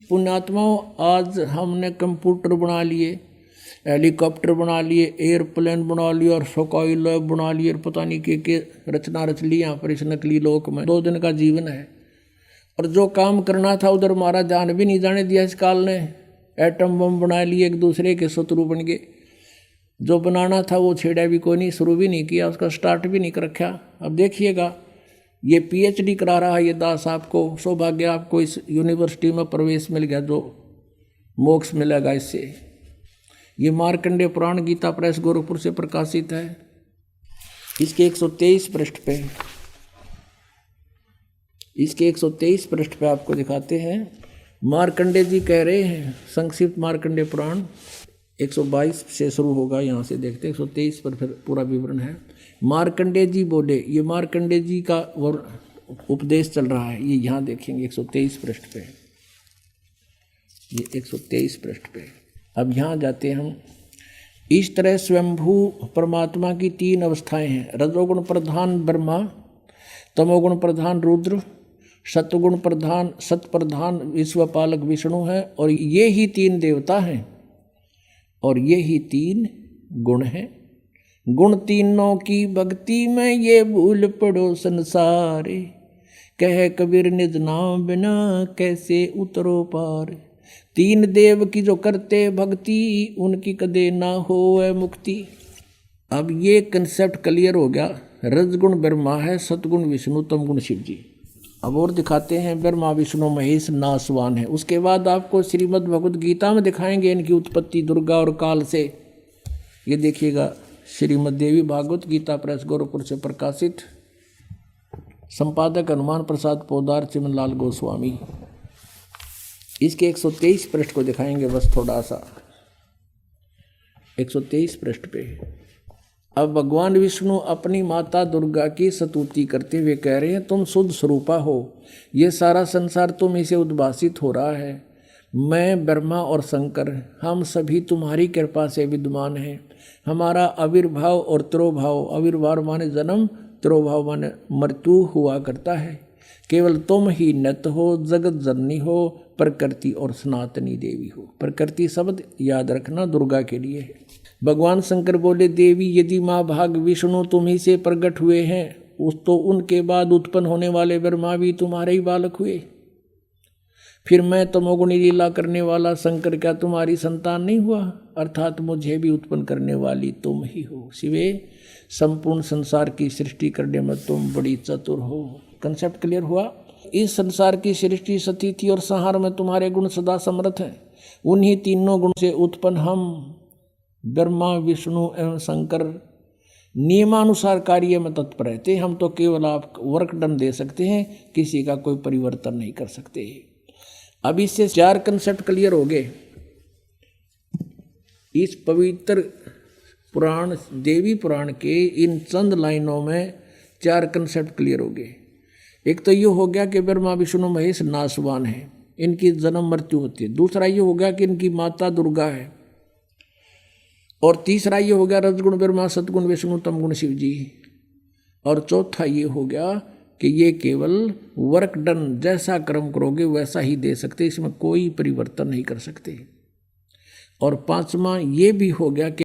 पुण्यात्माओं, आज हमने कंप्यूटर बना लिए, हेलीकॉप्टर बना लिए, एयरप्लेन बना लिए और स्काई लैब बना लिए और पता नहीं के रचना रच ली यहाँ पर इस नकली लोक में। 2 दिन का जीवन है और जो काम करना था उधर हमारा ध्यान भी नहीं जाने दिया इस काल ने। एटम बम बना लिए, एक दूसरे के शत्रु बन गए। जो बनाना था वो छेड़ा भी कोई नहीं, शुरू भी नहीं किया, उसका स्टार्ट भी नहीं कर रखा। अब देखिएगा, ये PhD करा रहा है ये दास, आपको सौभाग्य, आपको इस यूनिवर्सिटी में प्रवेश मिल गया, जो मोक्ष मिलेगा इससे। ये मार्कंडेय पुराण गीता प्रेस गोरखपुर से प्रकाशित है। इसके 123 पृष्ठ पे, इसके 123 पृष्ठ पे आपको दिखाते हैं। मार्कंडेय जी कह रहे हैं, संक्षिप्त मार्कंडेय पुराण 122 से शुरू होगा, यहाँ से देखते हैं 123 पर फिर पूरा विवरण है। मार्कंडेय जी बोले, ये मार्कंडेय जी का उपदेश चल रहा है, ये यहाँ देखेंगे 123 पृष्ठ पे, ये 123 पृष्ठ पे। अब यहाँ जाते हैं हम। इस तरह स्वयंभू परमात्मा की 3 अवस्थाएं हैं। रजोगुण प्रधान ब्रह्मा, तमोगुण प्रधान रुद्र, सत्वगुण प्रधान सत्प्रधान विश्वपालक विष्णु है। और ये ही 3 देवता हैं और ये ही 3 गुण हैं। गुण तीनों की भक्ति में ये भूल पड़ो संसारे, कह कबीर निज नाम बिना कैसे उतरो पार। 3 देव की जो करते भक्ति, उनकी कदे ना होए मुक्ति। अब ये कंसेप्ट क्लियर हो गया। रजगुण ब्रह्मा है, सतगुण विष्णु, तमगुण शिव जी। अब और दिखाते हैं, ब्रह्मा विष्णु महेश नासवान है। उसके बाद आपको श्रीमद् भगवद गीता में दिखाएंगे इनकी उत्पत्ति दुर्गा और काल से। ये देखिएगा, श्रीमद् देवी भागवत गीता प्रेस गोरखपुर से प्रकाशित, संपादक हनुमान प्रसाद पोदार चिमनलाल गोस्वामी। इसके 123 पृष्ठ को दिखाएंगे बस थोड़ा सा, 123 पृष्ठ पे। अब भगवान विष्णु अपनी माता दुर्गा की स्तुति करते हुए कह रहे हैं, तुम शुद्ध स्वरूपा हो, ये सारा संसार तुम इसे उद्भासित हो रहा है। मैं ब्रह्मा और शंकर, हम सभी तुम्हारी कृपा से विद्यमान हैं। हमारा आविर्भाव और तिरोभाव, आविर्भाव माने जन्म, तिरोभाव माने मृत्यु हुआ करता है। केवल तुम ही नित्य हो, जगत जननी हो, प्रकृति और सनातनी देवी हो। प्रकृति शब्द याद रखना दुर्गा के लिए है। भगवान शंकर बोले, देवी यदि माँ भाग विष्णु तुम ही से प्रकट हुए हैं, उस तो उनके बाद उत्पन्न होने वाले ब्रह्मा भी तुम्हारे ही बालक हुए। फिर मैं तमोगुणी लीला करने वाला शंकर क्या तुम्हारी संतान नहीं हुआ? अर्थात मुझे भी उत्पन्न करने वाली तुम ही हो। शिवे, संपूर्ण संसार की सृष्टि करने में तुम बड़ी चतुर हो। कंसेप्ट क्लियर हुआ? इस संसार की सृष्टि, स्थिति और संहार में तुम्हारे गुण सदा समर्थ हैं। उन्हीं तीनों गुण से उत्पन्न हम ब्रह्मा विष्णु एवं शंकर नियमानुसार कार्य में तत्पर रहते। हम तो केवल आप वर्क डन दे सकते हैं, किसी का कोई परिवर्तन नहीं कर सकते। अब इससे 4 कंसेप्ट क्लियर हो गए। इस पवित्र पुराण, देवी पुराण के इन चंद लाइनों में 4 कंसेप्ट क्लियर हो गए। एक तो ये हो गया कि ब्रह्मा विष्णु महेश नासवान है, इनकी जन्म मृत्यु होती है। दूसरा ये हो गया कि इनकी माता दुर्गा है। और तीसरा ये हो गया रजगुण ब्रह्मा, सतगुण विष्णु, तमगुण शिव जी। और चौथा ये हो गया कि ये केवल वर्क डन, जैसा कर्म करोगे वैसा ही दे सकते, इसमें कोई परिवर्तन नहीं कर सकते। और 5वां ये भी हो गया कि